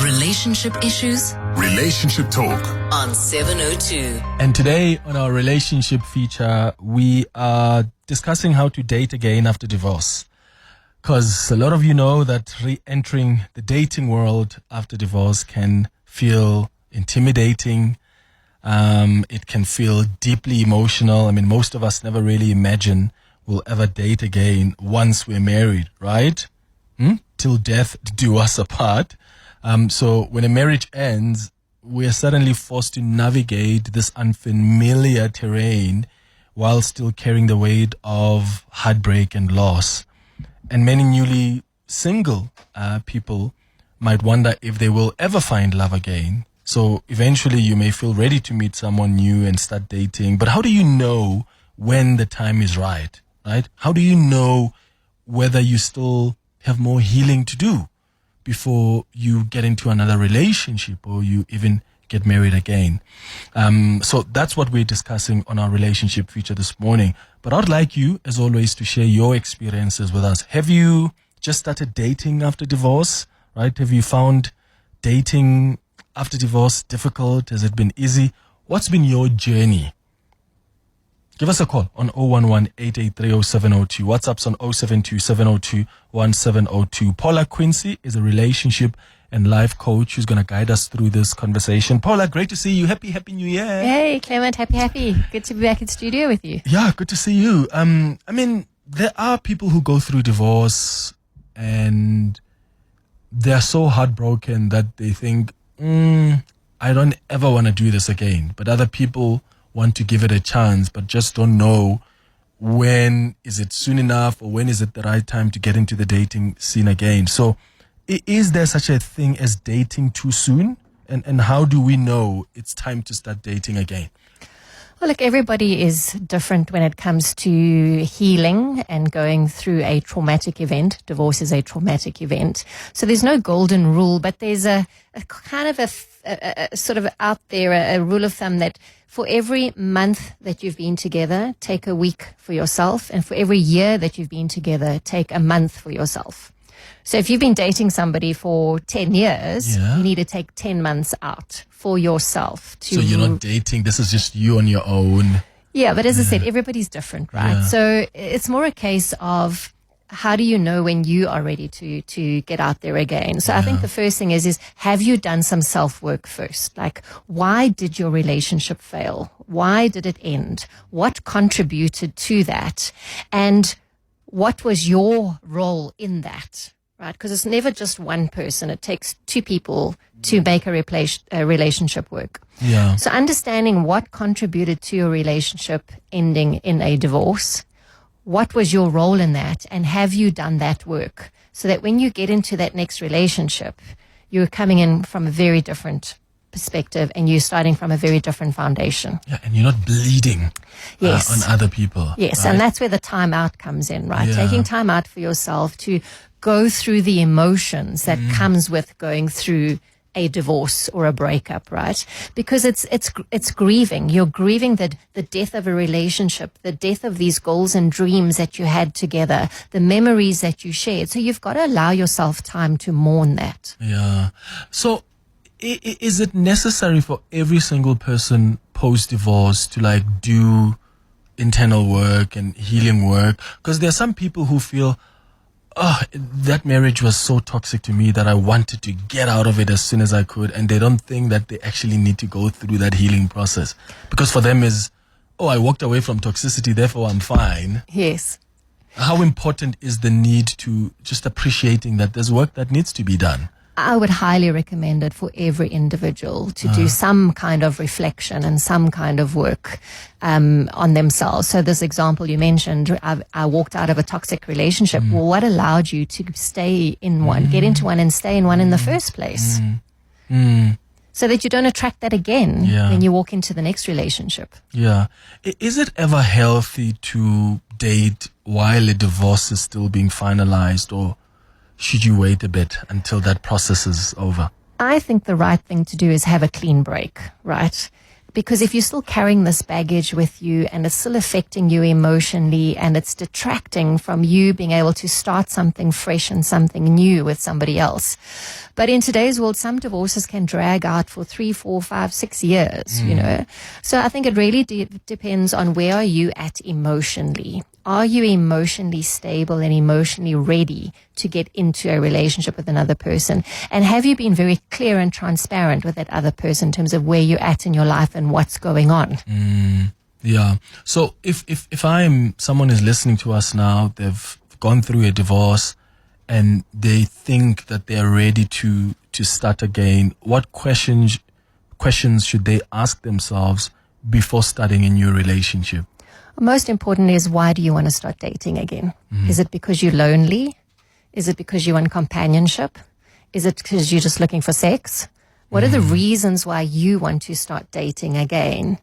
Relationship issues? Relationship talk On 702. And today on our relationship feature, we are discussing how to date again after divorce. Because a lot of you know that re-entering the dating world after divorce can feel intimidating. It can feel deeply emotional. I mean, most of us never really imagine we'll ever date again once we're married, right? Till death do us apart. So when a marriage ends, we are suddenly forced to navigate this unfamiliar terrain while still carrying the weight of heartbreak and loss. And many newly single people might wonder if they will ever find love again. So eventually you may feel ready to meet someone new and start dating. But how do you know when the time is right? How do you know whether you still have more healing to do before you get into another relationship or you even get married again? So that's what we're discussing on our relationship feature this morning. But I'd like you, as always, to share your experiences with us. Have you just started dating after divorce? Have you found dating after divorce difficult? Has it been easy? What's been your journey? Give us a call on 011-883-0702. WhatsApp's on 072-702-1702. Paula Quinsee is a relationship and life coach who's going to guide us through this conversation. Paula, great to see you. Happy New Year. Hey, Clement. Happy. Good to be back in studio with you. Yeah, good to see you. I mean, there are people who go through divorce and they're so heartbroken that they think, I don't ever want to do this again. But other people want to give it a chance, but just don't know when is it soon enough or when is it the right time to get into the dating scene again. So is there such a thing as dating too soon? And how do we know it's time to start dating again? Well, look, everybody is different when it comes to healing and going through a traumatic event. Divorce is a traumatic event. So there's no golden rule, but there's a kind of a sort of out there, a rule of thumb that for every month that you've been together, take a week for yourself. And for every year that you've been together, take a month for yourself. So if you've been dating somebody for 10 years, you need to take 10 months out for yourself. So you're not dating, this is just you on your own. Yeah, but as I said, everybody's different, right? Yeah. So it's more a case of how do you know when you are ready to get out there again? So I think the first thing is have you done some self-work first? Like, why did your relationship fail? Why did it end? What contributed to that? And what was your role in that? Right? Because it's never just one person. It takes two people to make a relationship work. Yeah. So understanding what contributed to your relationship ending in a divorce, what was your role in that, and have you done that work so that when you get into that next relationship, you're coming in from a very different perspective and you're starting from a very different foundation. Yeah, and you're not bleeding on other people. Yes, right? And that's where the time out comes in, right? Yeah. Taking time out for yourself to go through the emotions that comes with going through a divorce or a breakup, right? Because it's grieving. You're grieving the death of a relationship, the death of these goals and dreams that you had together, the memories that you shared. So you've got to allow yourself time to mourn that. Yeah. So is it necessary for every single person post-divorce to do internal work and healing work? Because there are some people who feel, that marriage was so toxic to me that I wanted to get out of it as soon as I could. And they don't think that they actually need to go through that healing process. Because for them is, I walked away from toxicity, therefore I'm fine. Yes. How important is the need to just appreciating that there's work that needs to be done? I would highly recommend it for every individual to do some kind of reflection and some kind of work on themselves. So this example you mentioned, I walked out of a toxic relationship. Well, what allowed you to stay in one, get into one and stay in one in the first place? So that you don't attract that again when you walk into the next relationship. Yeah. Is it ever healthy to date while a divorce is still being finalized, or should you wait a bit until that process is over? I think the right thing to do is have a clean break, right? Because if you're still carrying this baggage with you and it's still affecting you emotionally and it's detracting from you being able to start something fresh and something new with somebody else. But in today's world, some divorces can drag out for 3, 4, 5, 6 years, you know. So I think it really depends on where are you at emotionally. Are you emotionally stable and emotionally ready to get into a relationship with another person? And have you been very clear and transparent with that other person in terms of where you're at in your life and what's going on? Yeah. So if someone is listening to us now, they've gone through a divorce and they think that they're ready to start again, what questions should they ask themselves before starting a new relationship? Most important is, why do you want to start dating again? Is it because you're lonely? Is it because you want companionship? Is it because you're just looking for sex? What are the reasons why you want to start dating again?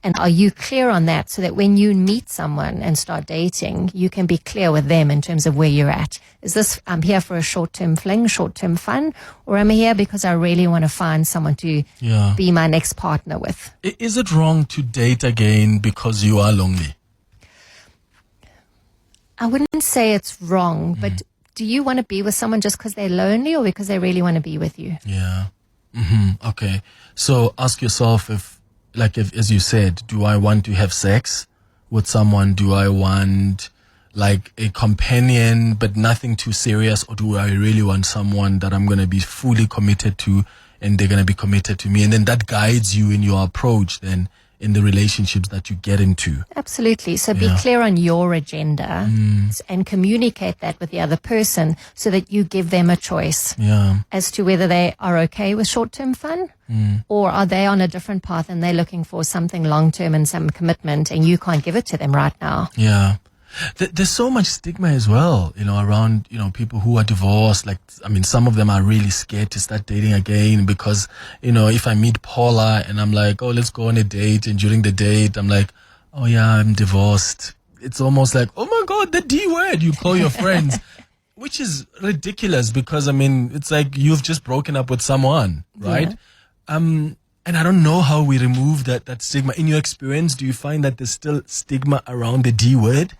And are you clear on that so that when you meet someone and start dating, you can be clear with them in terms of where you're at? Is this, I'm here for a short-term fling, short-term fun, or am I here because I really want to find someone to be my next partner with? Is it wrong to date again because you are lonely? I wouldn't say it's wrong, but do you want to be with someone just because they're lonely or because they really want to be with you? Yeah. Okay. So ask yourself if, as you said, do I want to have sex with someone? Do I want like a companion, but nothing too serious? Or do I really want someone that I'm going to be fully committed to and they're going to be committed to me? And then that guides you in your approach then in the relationships that you get into. Absolutely. So be clear on your agenda and communicate that with the other person so that you give them a choice as to whether they are okay with short-term fun or are they on a different path and they're looking for something long-term and some commitment and you can't give it to them right now. Yeah. There's so much stigma as well, around, people who are divorced. Like, some of them are really scared to start dating again because, if I meet Paula and I'm like, oh, let's go on a date. And during the date, I'm like, oh yeah, I'm divorced. It's almost like, oh my God, the D word you call your friends, which is ridiculous because, it's like you've just broken up with someone, right? Yeah. And I don't know how we remove that stigma. In your experience, do you find that there's still stigma around the D word?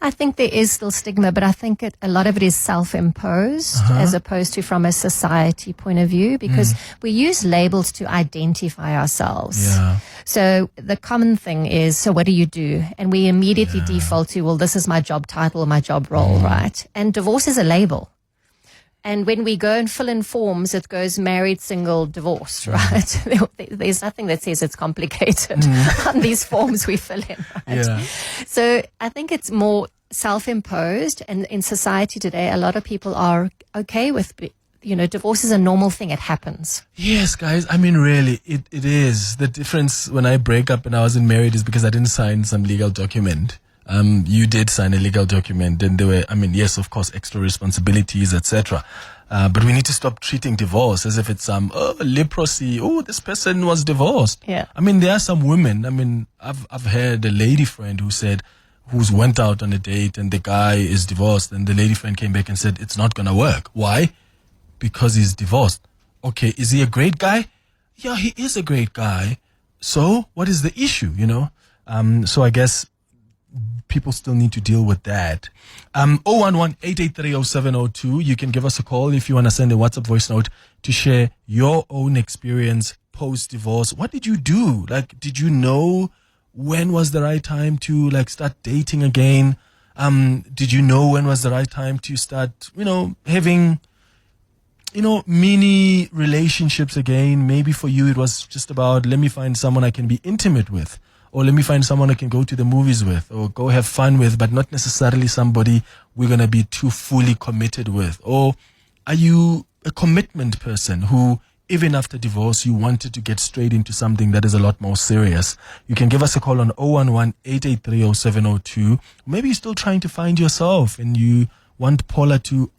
I think there is still stigma, but I think a lot of it is self-imposed as opposed to from a society point of view because we use labels to identify ourselves. Yeah. So the common thing is, so what do you do? And we immediately default to, well, this is my job title, my job role, right? And divorce is a label. And when we go and fill in forms, it goes married, single, divorced, right? There's nothing that says it's complicated on these forms we fill in, right? Yeah. So I think it's more self-imposed. And in society today, a lot of people are okay with, divorce is a normal thing. It happens. Yes, guys. Really, it is. The difference when I break up and I wasn't married is because I didn't sign some legal document. You did sign a legal document and there were, yes, of course, extra responsibilities, etc. But we need to stop treating divorce as if it's leprosy. Oh, this person was divorced. Yeah. There are some women. I've heard a lady friend who's went out on a date and the guy is divorced and the lady friend came back and said, it's not going to work. Why? Because he's divorced. Okay. Is he a great guy? Yeah, he is a great guy. So what is the issue? So I guess people still need to deal with that. 011-883-0702. You can give us a call if you want to send a WhatsApp voice note to share your own experience post-divorce. What did you do? Did you know when was the right time to start dating again? Did you know when was the right time to start, having, mini relationships again? Maybe for you, it was just about, let me find someone I can be intimate with. Or let me find someone I can go to the movies with or go have fun with, but not necessarily somebody we're going to be too fully committed with. Or are you a commitment person who, even after divorce, you wanted to get straight into something that is a lot more serious? You can give us a call on 011-883-0702. Maybe you're still trying to find yourself and you want Paula to you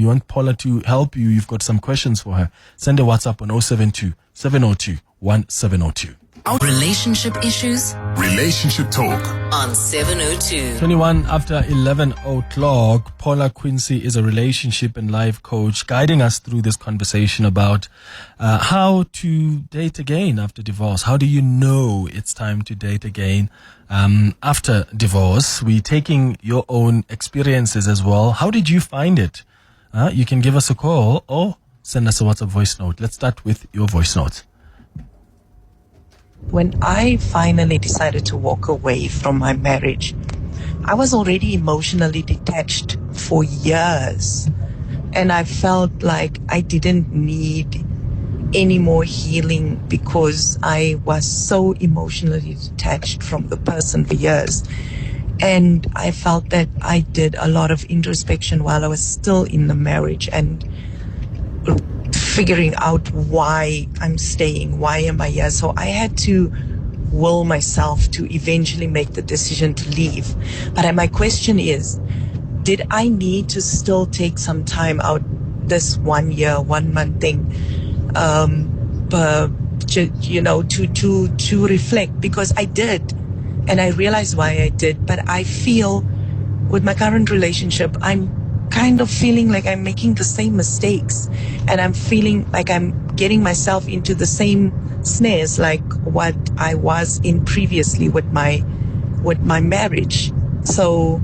want Paula to help you. You've got some questions for her. Send a WhatsApp on 072-702-1702. Our relationship issues Relationship Talk. on 702. 21 after 11 o'clock. Paula Quinsee is a relationship and life coach guiding us through this conversation about how to date again after divorce. How do you know it's time to date again after divorce? We're taking your own experiences as well. How did you find it? You can give us a call or send us a WhatsApp voice note. Let's start with your voice note. When I finally decided to walk away from my marriage, I was already emotionally detached for years. And I felt like I didn't need any more healing because I was so emotionally detached from the person for years. And I felt that I did a lot of introspection while I was still in the marriage and figuring out why I'm staying, why am I here. So I had to will myself to eventually make the decision to leave. But my question is, did I need to still take some time out this 1 year, 1 month thing, to reflect? Because I did, and I realized why I did. But I feel with my current relationship, I'm kind of feeling like I'm making the same mistakes, and I'm feeling like I'm getting myself into the same snares like what I was in previously with my marriage. So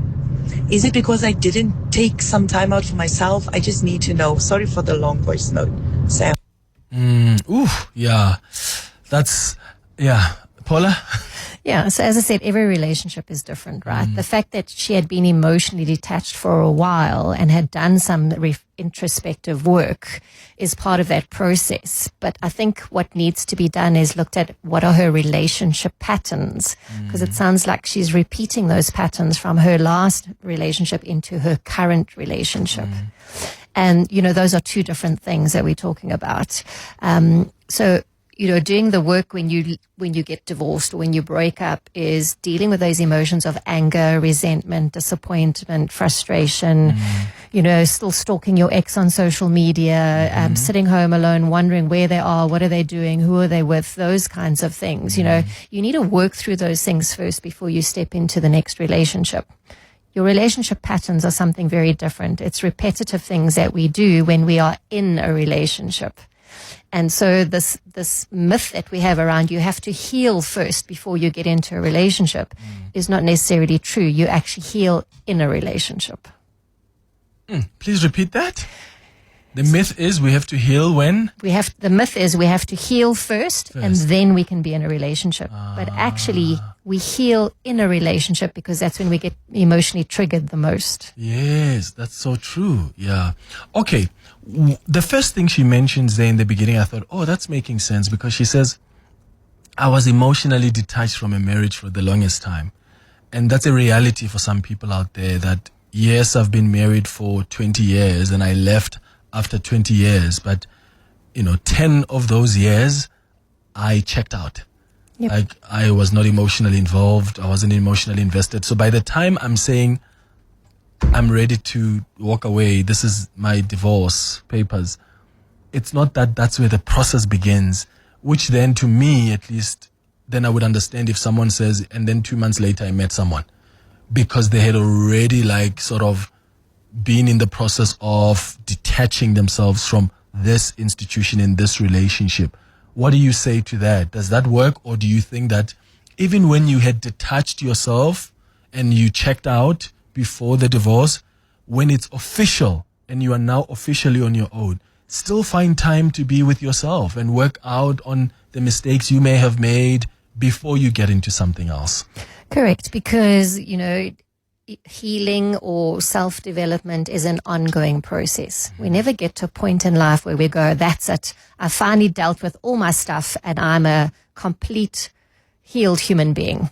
is it because I didn't take some time out for myself? I just need to know. Sorry for the long voice note, Sam. Paula? Yeah, so as I said, every relationship is different, right? The fact that she had been emotionally detached for a while and had done some introspective work is part of that process. But I think what needs to be done is looked at what are her relationship patterns, because it sounds like she's repeating those patterns from her last relationship into her current relationship. And, those are two different things that we're talking about. Doing the work when you get divorced or when you break up is dealing with those emotions of anger, resentment, disappointment, frustration, still stalking your ex on social media, sitting home alone, wondering where they are, what are they doing, who are they with, those kinds of things. You need to work through those things first before you step into the next relationship. Your relationship patterns are something very different. It's repetitive things that we do when we are in a relationship. And so this myth that we have around you have to heal first before you get into a relationship is not necessarily true. You actually heal in a relationship. Please repeat that. The myth is we have to heal when? The myth is we have to heal first and then we can be in a relationship. But actually we heal in a relationship because that's when we get emotionally triggered the most. Yes, that's so true. Yeah. Okay. The first thing she mentions there in the beginning, I thought, that's making sense, because she says, I was emotionally detached from a marriage for the longest time. And that's a reality for some people out there that, yes, I've been married for 20 years and I left after 20 years. But, 10 of those years, I checked out. Yep. I was not emotionally involved. I wasn't emotionally invested. So by the time I'm saying, I'm ready to walk away, this is my divorce papers, it's not that that's where the process begins, which then, to me at least, then I would understand if someone says, and then 2 months later I met someone, because they had already sort of been in the process of detaching themselves from this institution in this relationship. What do you say to that? Does that work? Or do you think that even when you had detached yourself and you checked out before the divorce, when it's official and you are now officially on your own, still find time to be with yourself and work out on the mistakes you may have made before you get into something else? Correct, because, healing or self-development is an ongoing process. We never get to a point in life where we go, that's it, I finally dealt with all my stuff and I'm a complete healed human being.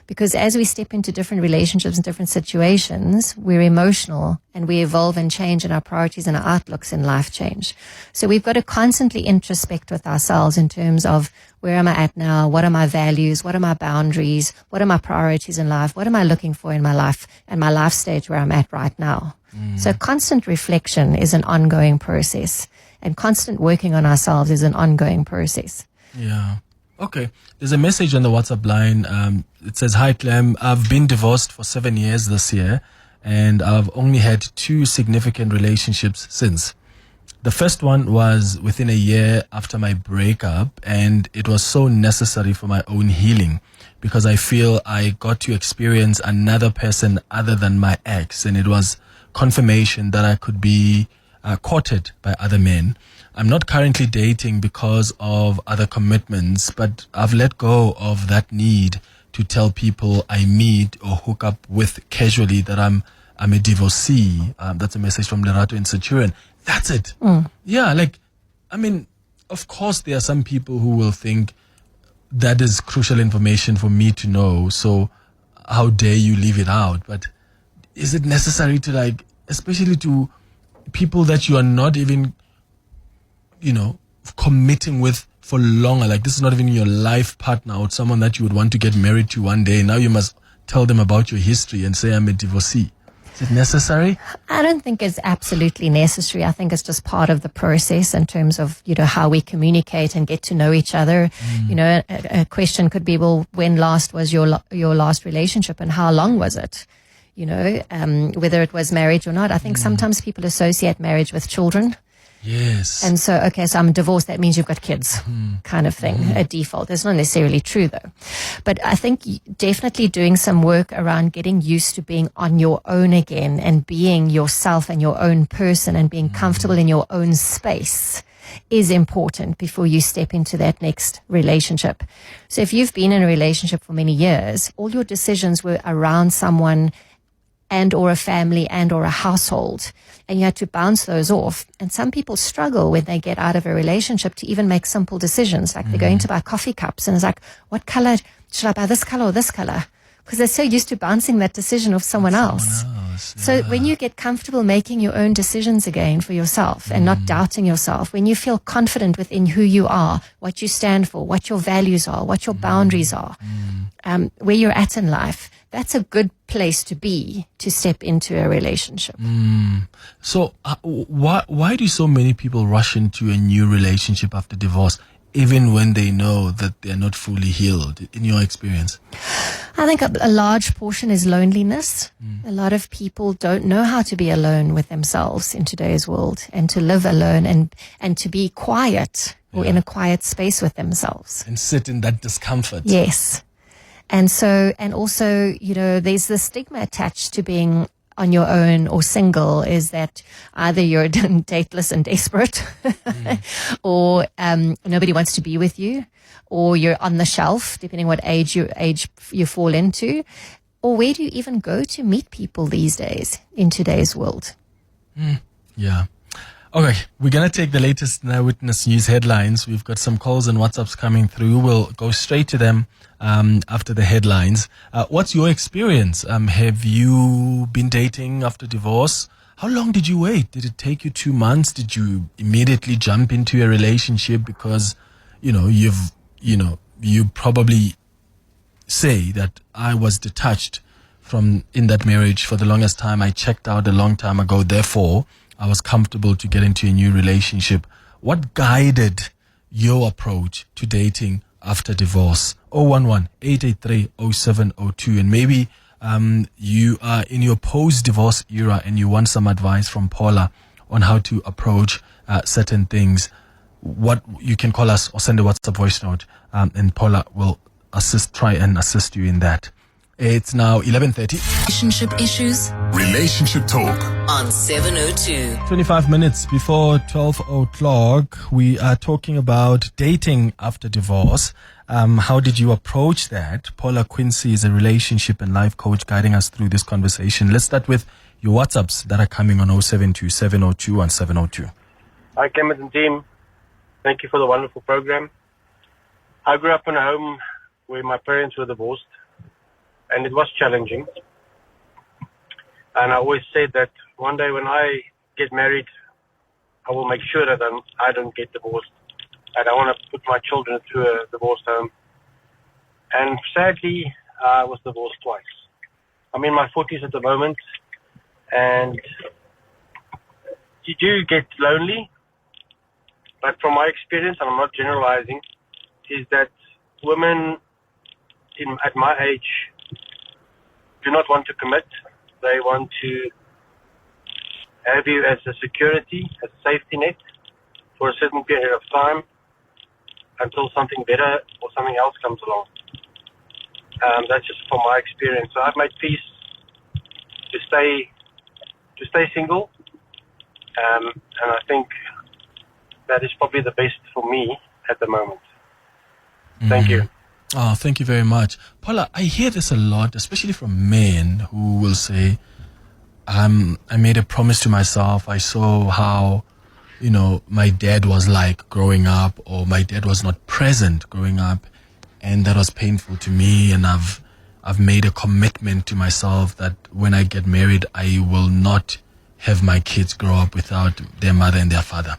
Because as we step into different relationships and different situations, we're emotional and we evolve and change, and our priorities and our outlooks in life change. So we've got to constantly introspect with ourselves in terms of, where am I at now? What are my values? What are my boundaries? What are my priorities in life? What am I looking for in my life and my life stage where I'm at right now? So constant reflection is an ongoing process, and constant working on ourselves is an ongoing process. Yeah. Okay. There's a message on the WhatsApp line. It says, "Hi, Clem. I've been divorced for 7 years this year, and I've only had 2 significant relationships since. The first one was within a year after my breakup, and it was so necessary for my own healing because I feel I got to experience another person other than my ex, and it was confirmation that I could be courted by other men. I'm not currently dating because of other commitments, but I've let go of that need to tell people I meet or hook up with casually that I'm a divorcee." That's a message from Lerato in Centurion. That's it. Yeah, of course there are some people who will think that is crucial information for me to know, so how dare you leave it out? But is it necessary to especially to people that you are not even, committing with for longer? Like, this is not even your life partner or someone that you would want to get married to one day. Now you must tell them about your history and say, "I'm a divorcee." Is it necessary? I don't think it's absolutely necessary. I think it's just part of the process in terms of, how we communicate and get to know each other. A question could be, well, when last was your last relationship and how long was it? Whether it was marriage or not. I think sometimes people associate marriage with children. Yes. And so, okay, so I'm divorced, that means you've got kids, kind of thing, a default. It's not necessarily true, though. But I think definitely doing some work around getting used to being on your own again and being yourself and your own person and being comfortable in your own space is important before you step into that next relationship. So if you've been in a relationship for many years, all your decisions were around someone and or a family and or a household, and you had to bounce those off. And some people struggle when they get out of a relationship to even make simple decisions. Like they're going to buy coffee cups and it's like, what color, should I buy this color or this color? Because they're so used to bouncing that decision off someone else. So when you get comfortable making your own decisions again for yourself and not doubting yourself, when you feel confident within who you are, what you stand for, what your values are, what your boundaries are, where you're at in life, that's a good place to be to step into a relationship. So why do so many people rush into a new relationship after divorce, even when they know that they're not fully healed, in your experience? I think a large portion is loneliness. A lot of people don't know how to be alone with themselves in today's world and to live alone and to be quiet or in a quiet space with themselves. And sit in that discomfort. Yes. And so, and also, there's the stigma attached to being on your own or single, is that either you're dateless and desperate or nobody wants to be with you, or you're on the shelf, depending what age you fall into, or where do you even go to meet people these days in today's world? Yeah. Okay, we're going to take the latest Now Witness News headlines. We've got some calls and WhatsApps coming through. We'll go straight to them after the headlines. What's your experience? Have you been dating after divorce? How long did you wait? Did it take you 2 months? Did you immediately jump into a relationship because, you probably say that I was detached from in that marriage for the longest time. I checked out a long time ago. Therefore, I was comfortable to get into a new relationship. What guided your approach to dating after divorce? 011-883-0702. And maybe you are in your post-divorce era and you want some advice from Paula on how to approach certain things. What you can call us or send a WhatsApp voice note, and Paula will try and assist you in that. It's now 11:30. Relationship issues Relationship Talk. on 702. 25 minutes before 12 o'clock, we are talking about dating after divorce. How did you approach that? Paula Quinsee is a relationship and life coach guiding us through this conversation. Let's start with your WhatsApps that are coming on 072 702 and 702. Hi, Clement and team. Thank you for the wonderful program. I grew up in a home where my parents were divorced, and it was challenging. And I always said that one day when I get married, I will make sure that I don't get divorced. And I want to put my children through a divorced home. And sadly, I was divorced twice. I'm in my 40s at the moment, and you do get lonely. But from my experience, and I'm not generalizing, is that women at my age do not want to commit. They want to have you as a security, a safety net for a certain period of time until something better or something else comes along. That's just from my experience. So I've made peace to stay single, and I think that is probably the best for me at the moment. Thank you. Oh, thank you very much. Paula, I hear this a lot, especially from men who will say, I made a promise to myself. I saw how, my dad was like growing up, or my dad was not present growing up, and that was painful to me. And I've made a commitment to myself that when I get married, I will not have my kids grow up without their mother and their father.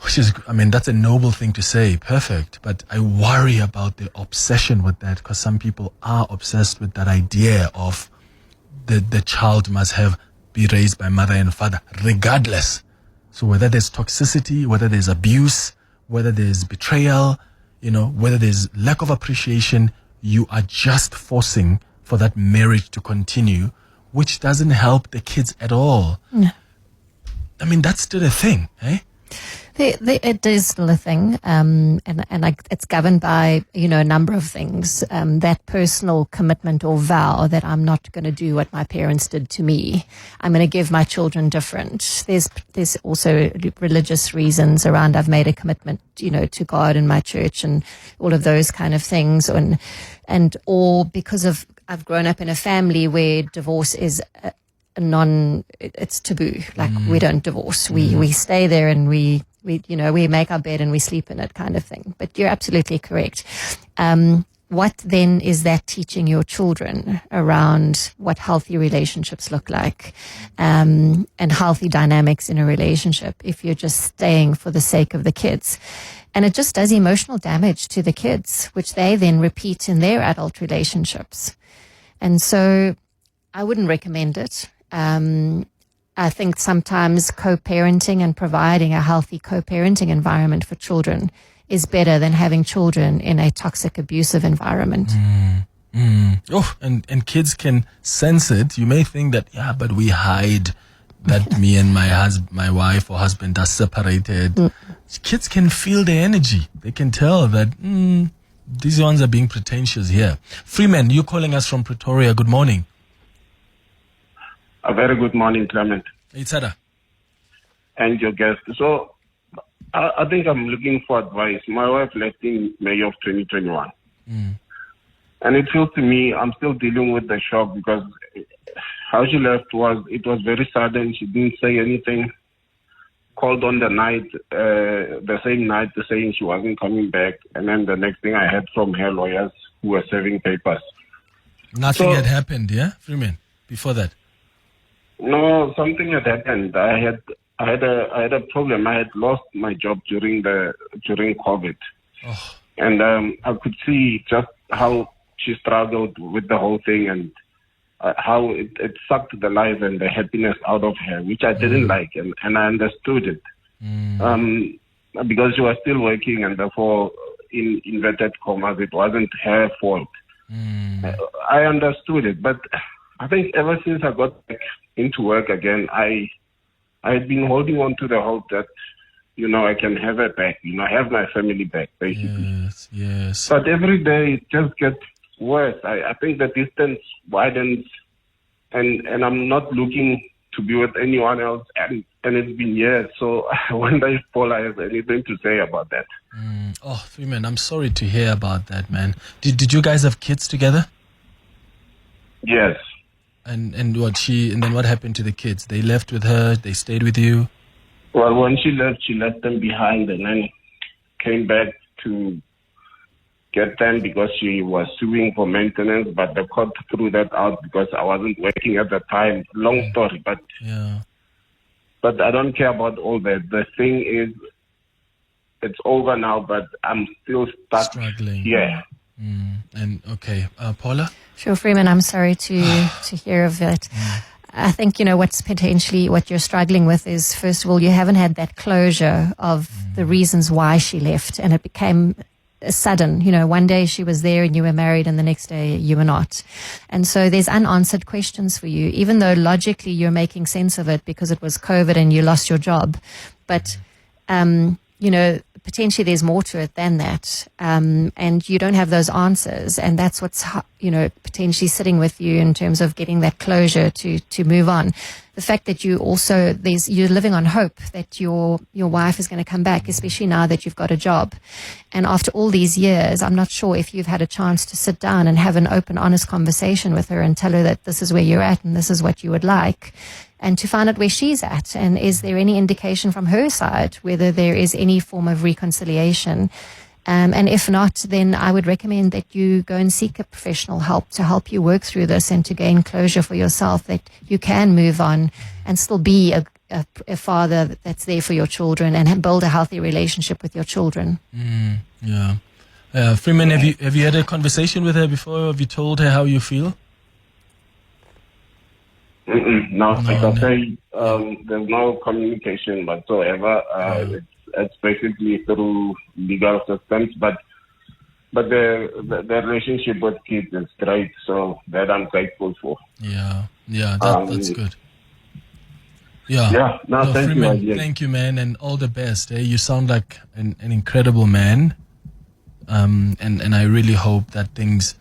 Which is, that's a noble thing to say. Perfect. But I worry about the obsession with that, because some people are obsessed with that idea of the child must be raised by mother and father, regardless. So whether there's toxicity, whether there's abuse, whether there's betrayal, whether there's lack of appreciation, you are just forcing for that marriage to continue, which doesn't help the kids at all. No. That's still a thing, eh? It is still a thing, and it's governed by a number of things. That personal commitment or vow that I'm not going to do what my parents did to me. I'm going to give my children different. There's also religious reasons around. I've made a commitment, to God and my church and all of those kind of things, or because I've grown up in a family where divorce is it's taboo. Like we don't divorce. We stay there and we make our bed and we sleep in it, kind of thing. But you're absolutely correct. What then is that teaching your children around what healthy relationships look like, and healthy dynamics in a relationship if you're just staying for the sake of the kids? And it just does emotional damage to the kids, which they then repeat in their adult relationships. And so I wouldn't recommend it. I think sometimes co-parenting and providing a healthy co-parenting environment for children is better than having children in a toxic, abusive environment. Oh, and kids can sense it. You may think that, but we hide that me and my wife or husband are separated. Kids can feel the energy. They can tell that these ones are being pretentious here. Freeman, you're calling us from Pretoria. Good morning. A very good morning, Clement. It's Ada. And your guest. So, I think I'm looking for advice. My wife left in May of 2021. And it feels to me, I'm still dealing with the shock, because how she left it was very sudden. She didn't say anything. Called on the night, the same night, saying she wasn't coming back. And then the next thing I heard from her lawyers who were serving papers. Nothing had happened, yeah, Freeman, before that? No, something had happened. I had a problem. I had lost my job during COVID, and I could see just how she struggled with the whole thing, and how it sucked the life and the happiness out of her, which I didn't like, and I understood it, because she was still working, and therefore, in inverted commas, it wasn't her fault. I understood it, but I think ever since I got back into work again, I had been holding on to the hope that, I can have her back, have my family back, basically. Yes. But every day it just gets worse. I think the distance widens, and I'm not looking to be with anyone else, and it's been years. So I wonder if Paula has anything to say about that. Freeman, I'm sorry to hear about that, man. Did you guys have kids together? Yes. And then what happened to the kids? They left with her, they stayed with you? Well, when she left them behind, and then came back to get them because she was suing for maintenance, but the court threw that out because I wasn't working at the time. Long story, but but I don't care about all that. The thing is, it's over now, but I'm still struggling. Yeah. And okay, Paula? Sure, Freeman, I'm sorry to hear of it. I think, what you're struggling with is, first of all, you haven't had that closure of the reasons why she left, and it became sudden. You know, one day she was there and you were married and the next day you were not. And so there's unanswered questions for you, even though logically you're making sense of it because it was COVID and you lost your job. But, you know, potentially there's more to it than that. And you don't have those answers. And that's what's, you know, potentially sitting with you in terms of getting that closure to move on. The fact that you also, you're living on hope that your wife is going to come back, especially now that you've got a job. And after all these years, I'm not sure if you've had a chance to sit down and have an open, honest conversation with her and tell her that this is where you're at and this is what you would like, and to find out where she's at. And is there any indication from her side whether there is any form of reconciliation? And if not, then I would recommend that you go and seek a professional help to help you work through this and to gain closure for yourself, that you can move on and still be a father that's there for your children and build a healthy relationship with your children. Yeah. Freeman, have you had a conversation with her before? Have you told her how you feel? No, like I say, there's no communication whatsoever. It's basically through legal systems, but the relationship with kids is great, so that I'm grateful for. Yeah, that's good. Yeah. No, thank Freeman, you. Thank you, man, and all the best. You sound like an incredible man, and I really hope that things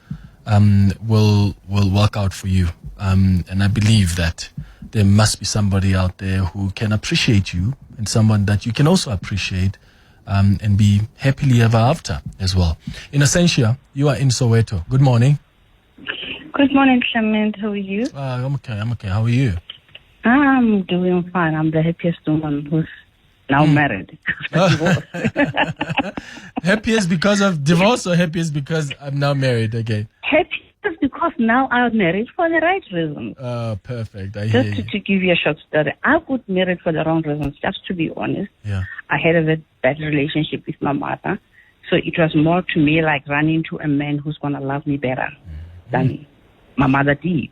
will work out for you. And I believe that there must be somebody out there who can appreciate you, and someone that you can also appreciate, and be happily ever after as well. In Essentia, you are in Soweto. Good morning. Good morning, Clement. How are you? I'm okay. How are you? I'm doing fine. I'm the happiest woman who's now married. Happiest because of divorce, or happiest because I'm now married again? Happiest because now I'm married for the right reasons. Oh, perfect. I hear you. To give you a short story, I got married for the wrong reasons, just to be honest. Yeah. I had a very bad relationship with my mother. So it was more to me like running to a man who's going to love me better than my mother did.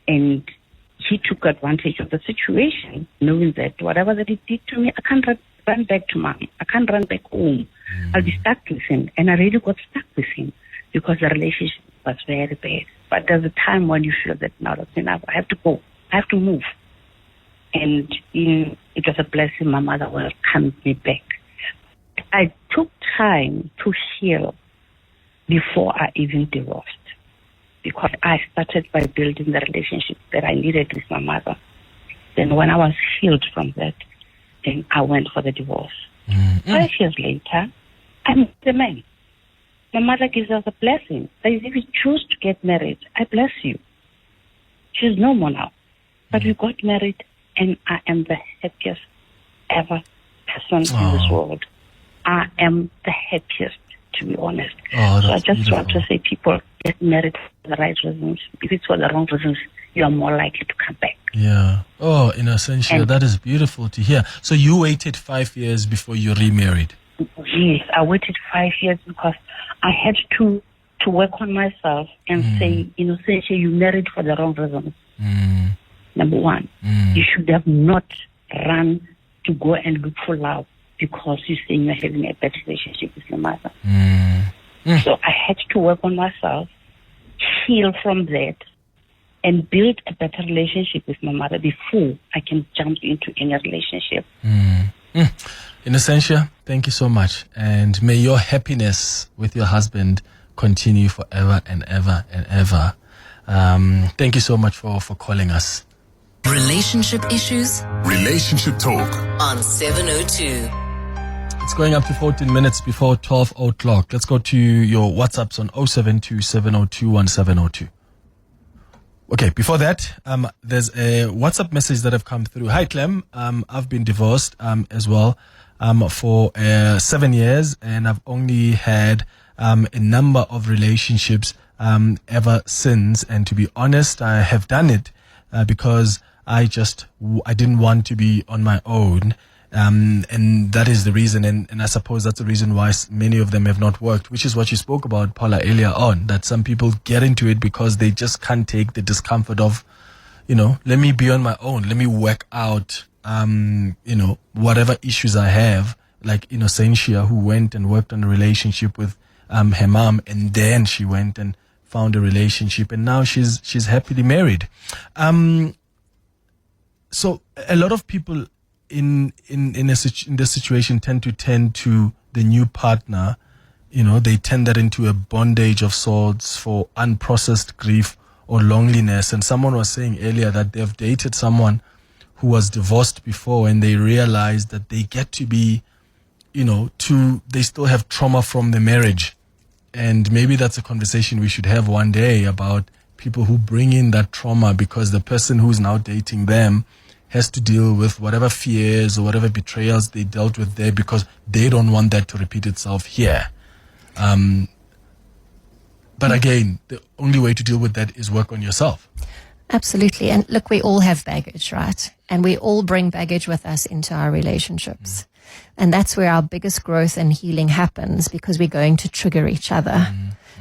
And he took advantage of the situation, knowing that whatever that he did to me, I can't run back to mom. I can't run back home. I'll be stuck with him. And I really got stuck with him because the relationship was very bad. But there's a time when you feel that now that's enough. I have to go. I have to move. And it was a blessing. My mother welcomed me back. I took time to heal before I even divorced, because I started by building the relationship that I needed with my mother. Then when I was healed from that, then I went for the divorce. 5 years later, I met the man. My mother gives us a blessing. That is, if you choose to get married, I bless you. She's no more now. But we got married, and I am the happiest ever person in this world. I am the happiest, to be honest. So I just beautiful. Want to say, people get married for the right reasons. If it's for the wrong reasons, you are more likely to come back. Yeah. Oh, in Essentia, that is beautiful to hear. So you waited 5 years before you remarried? Yes, I waited 5 years because I had to work on myself and say, Essentia, you married for the wrong reasons. Number one, you should have not run to go and look for love because you're saying you're having a bad relationship with your mother. So I had to work on myself, heal from that, and build a better relationship with my mother before I can jump into any relationship. In Essentia, thank you so much. And may your happiness with your husband continue forever and ever and ever. Thank you so much for calling us. Relationship issues? Relationship talk. On 702. It's going up to 14 minutes before 12 o'clock. Let's go to your WhatsApps on 072-702-1702. Okay, before that, there's a WhatsApp message that have come through. Hi, Clem. I've been divorced as well for 7 years, and I've only had a number of relationships ever since. And to be honest, I have done it because I didn't want to be on my own. And that is the reason, and I suppose that's the reason why many of them have not worked, which is what you spoke about, Paula, earlier on, that some people get into it because they just can't take the discomfort of, let me be on my own, let me work out, whatever issues I have like Innocentia, who went and worked on a relationship with her mom, and then she went and found a relationship, and now she's happily married. So a lot of people in this situation tend to the new partner. They turn that into a bondage of sorts for unprocessed grief or loneliness. And someone was saying earlier that they've dated someone who was divorced before, and they realized that they get to be, they still have trauma from the marriage. And maybe that's a conversation we should have one day about people who bring in that trauma, because the person who's now dating them has to deal with whatever fears or whatever betrayals they dealt with there, because they don't want that to repeat itself here. But again, the only way to deal with that is work on yourself. Absolutely. And look, we all have baggage, right? And we all bring baggage with us into our relationships. And that's where our biggest growth and healing happens, because we're going to trigger each other.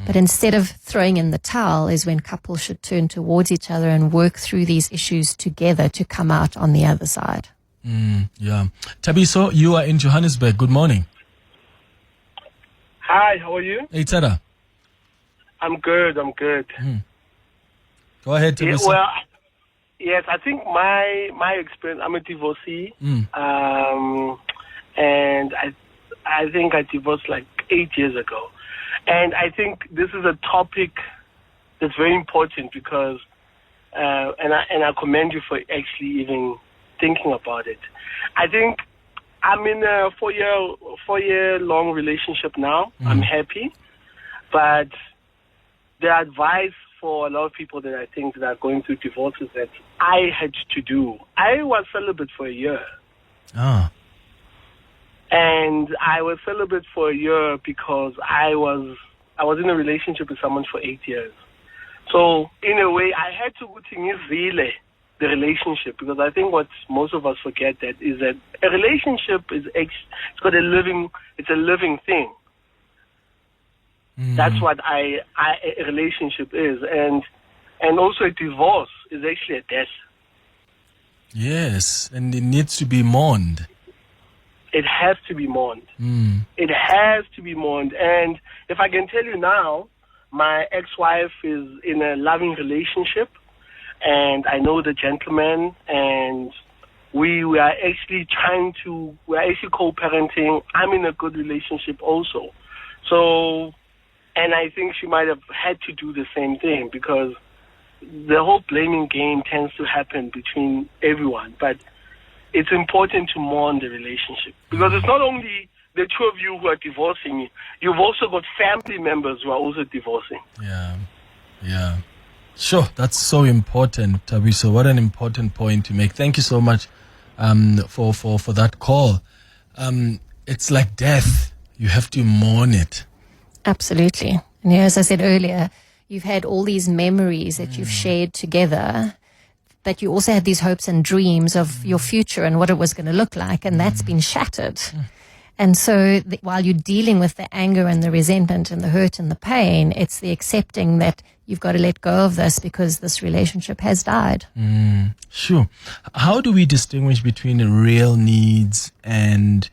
But instead of throwing in the towel is when couples should turn towards each other and work through these issues together to come out on the other side. Yeah. Tabiso, you are in Johannesburg. Good morning. Hi, how are you? Hey, Tada. I'm good. Go ahead, Tabiso. Yeah, well, yes, I think my experience, I'm a divorcee. And I think I divorced like 8 years ago. And I think this is a topic that's very important because, and I commend you for actually even thinking about it. I think I'm in a four-year long relationship now. I'm happy, but the advice for a lot of people that I think that are going through divorces that I had to do. I was celibate for a year. And I was celibate for a year because I was in a relationship with someone for 8 years. So in a way, I had to utilise the relationship, because I think what most of us forget that is that a relationship it's a living thing. That's what a relationship is, and also a divorce is actually a death. Yes, and it needs to be mourned. It has to be mourned. It has to be mourned. And if I can tell you now, my ex-wife is in a loving relationship, and I know the gentleman, and we are actually we're actually co-parenting. I'm in a good relationship also. So, and I think she might have had to do the same thing, because the whole blaming game tends to happen between everyone. But it's important to mourn the relationship, because it's not only the two of you who are divorcing, you've also got family members who are also divorcing. Yeah. Sure, that's so important, Tabiso. What an important point to make. Thank you so much for that call. It's like death. You have to mourn it. Absolutely. And as I said earlier, you've had all these memories that you've shared together, but you also had these hopes and dreams of your future and what it was going to look like, and that's been shattered. And so while you're dealing with the anger and the resentment and the hurt and the pain, it's the accepting that you've got to let go of this because this relationship has died. Sure. How do we distinguish between real needs and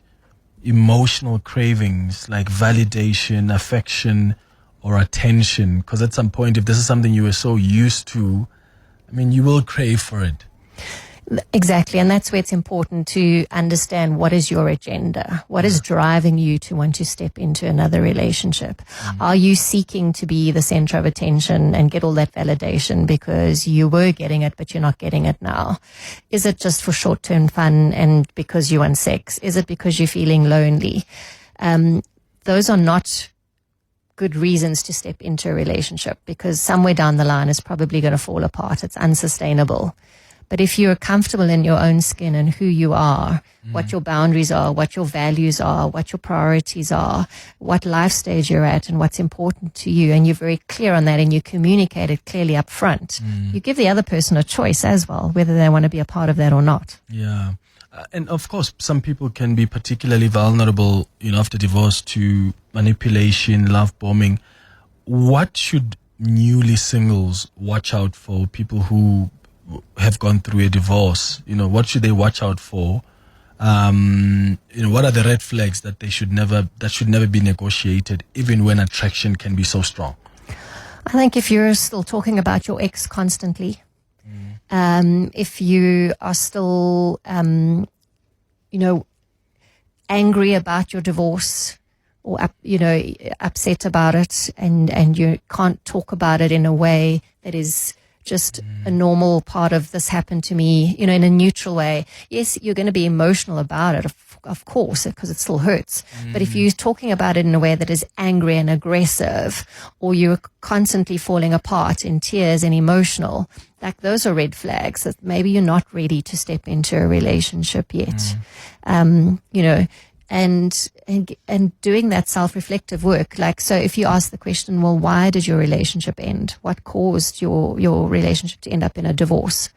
emotional cravings like validation, affection, or attention? Because at some point, if this is something you were so used to, I mean, you will crave for it. Exactly. And that's where it's important to understand what is your agenda? What is driving you to want to step into another relationship? Are you seeking to be the center of attention and get all that validation because you were getting it, but you're not getting it now? Is it just for short-term fun and because you want sex? Is it because you're feeling lonely? Those are not good reasons to step into a relationship, because somewhere down the line it's probably going to fall apart. It's unsustainable. But if you're comfortable in your own skin and who you are, what your boundaries are, what your values are, what your priorities are, what life stage you're at and what's important to you, and you're very clear on that and you communicate it clearly up front, you give the other person a choice as well, whether they want to be a part of that or not. Yeah. And of course, some people can be particularly vulnerable, after divorce to manipulation, love bombing. What should newly singles watch out for, people who have gone through a divorce? What should they watch out for What are the red flags that should never be negotiated, even when attraction can be so strong? I think if you're still talking about your ex constantly, if you are still, angry about your divorce or, upset about it, and you can't talk about it in a way that is just a normal part of this happened to me, in a neutral way. Yes, you're going to be emotional about it, of course, because it still hurts. But if you're talking about it in a way that is angry and aggressive, or you're constantly falling apart in tears and emotional, like those are red flags that maybe you're not ready to step into a relationship yet. And doing that self-reflective work, like, so if you ask the question, well, why did your relationship end? What caused your relationship to end up in a divorce?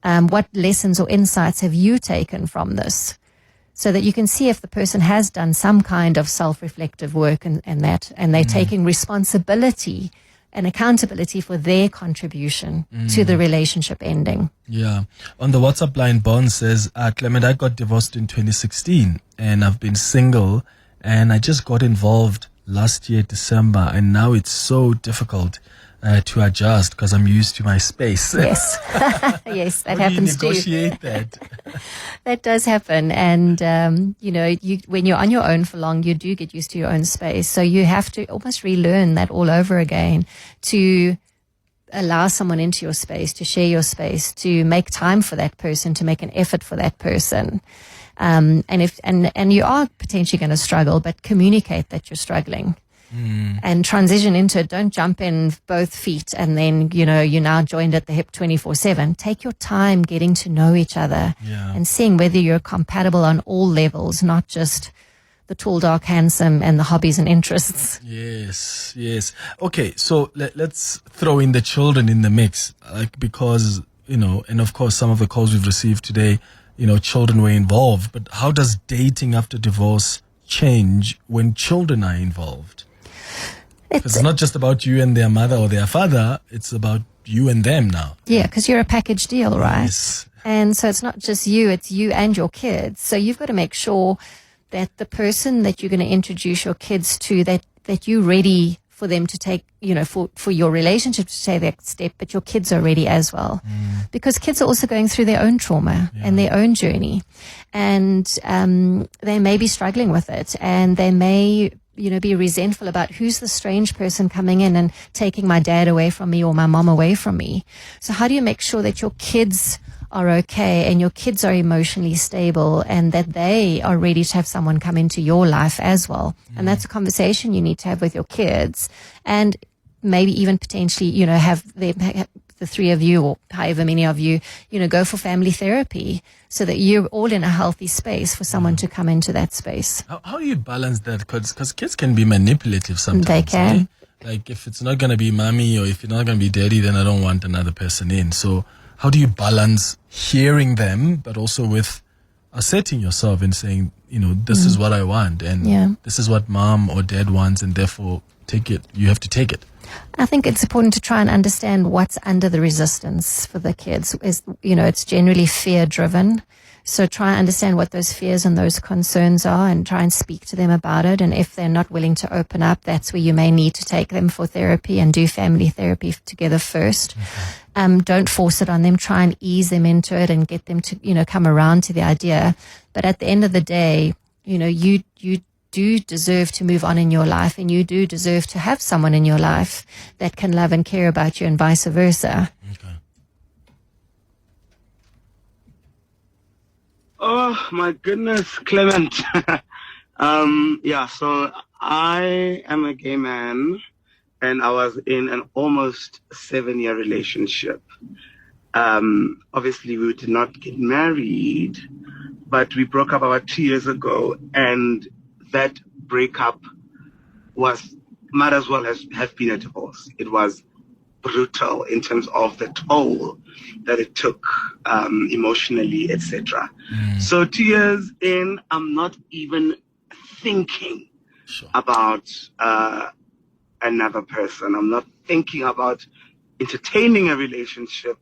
What lessons or insights have you taken from this? So that you can see if the person has done some kind of self-reflective work and they're taking responsibility and accountability for their contribution to the relationship ending. Yeah. On the WhatsApp line, Bon says, Clement, I got divorced in 2016 and I've been single and I just got involved last year, December, and now it's so difficult to adjust because I'm used to my space. Yes. Yes, that happens too. How do you negotiate that? That does happen. And, when you're on your own for long, you do get used to your own space. So you have to almost relearn that all over again to allow someone into your space, to share your space, to make time for that person, to make an effort for that person. And you are potentially going to struggle, but communicate that you're struggling. And transition into it. Don't jump in both feet and then, you're now joined at the hip 24/7. Take your time getting to know each other and seeing whether you're compatible on all levels, not just the tall, dark, handsome and the hobbies and interests. Yes. Okay, so let's throw in the children in the mix, because, and of course some of the calls we've received today, children were involved. But how does dating after divorce change when children are involved? It's not just about you and their mother or their father, it's about you and them now. Yeah, because you're a package deal, right? Yes. And so it's not just you, it's you and your kids. So you've got to make sure that the person that you're going to introduce your kids to, that you're ready for them to take, for your relationship to take that step, but your kids are ready as well. Because kids are also going through their own trauma and their own journey. And they may be struggling with it, and they may be resentful about who's the strange person coming in and taking my dad away from me or my mom away from me. So how do you make sure that your kids are okay and your kids are emotionally stable and that they are ready to have someone come into your life as well? And that's a conversation you need to have with your kids, and maybe even potentially, have the three of you or however many of you, go for family therapy so that you're all in a healthy space for someone to come into that space. How do you balance that? Because kids can be manipulative sometimes. They can. Like if it's not going to be mommy or if you're not going to be daddy, then I don't want another person in. So how do you balance hearing them, but also with asserting yourself and saying, this is what I want and this is what mom or dad wants, and therefore take it. You have to take it. I think it's important to try and understand what's under the resistance for the kids. It's generally fear driven. So try and understand what those fears and those concerns are and try and speak to them about it. And if they're not willing to open up, that's where you may need to take them for therapy and do family therapy together first. Don't force it on them. Try and ease them into it and get them to, come around to the idea. But at the end of the day, you do deserve to move on in your life, and you do deserve to have someone in your life that can love and care about you and vice versa. Okay. Oh my goodness, Clement. So I am a gay man and I was in an almost 7-year relationship. Obviously we did not get married, but we broke up about 2 years ago, and that breakup might as well have been a divorce. It was brutal in terms of the toll that it took emotionally, etc. So 2 years in, I'm not even thinking about another person. I'm not thinking about entertaining a relationship.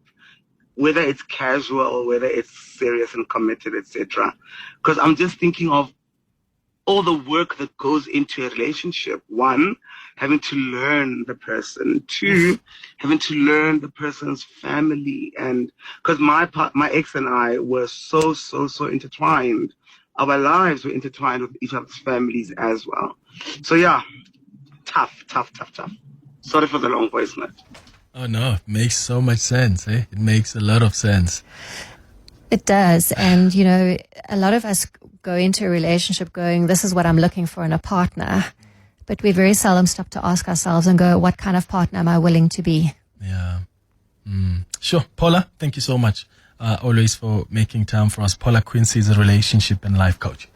whether it's casual, whether it's serious and committed, etc. Because I'm just thinking of all the work that goes into a relationship. One, having to learn the person. Two, having to learn the person's family. And because my ex and I were so intertwined. Our lives were intertwined with each other's families as well. So yeah, tough. Sorry for the long voice note. Oh no, it makes so much sense. Eh? It makes a lot of sense. It does. And, you know, a lot of us go into a relationship going, this is what I'm looking for in a partner. But we very seldom stop to ask ourselves and go, what kind of partner am I willing to be? Yeah. Sure. Paula, thank you so much always for making time for us. Paula Quinsee is a relationship and life coach.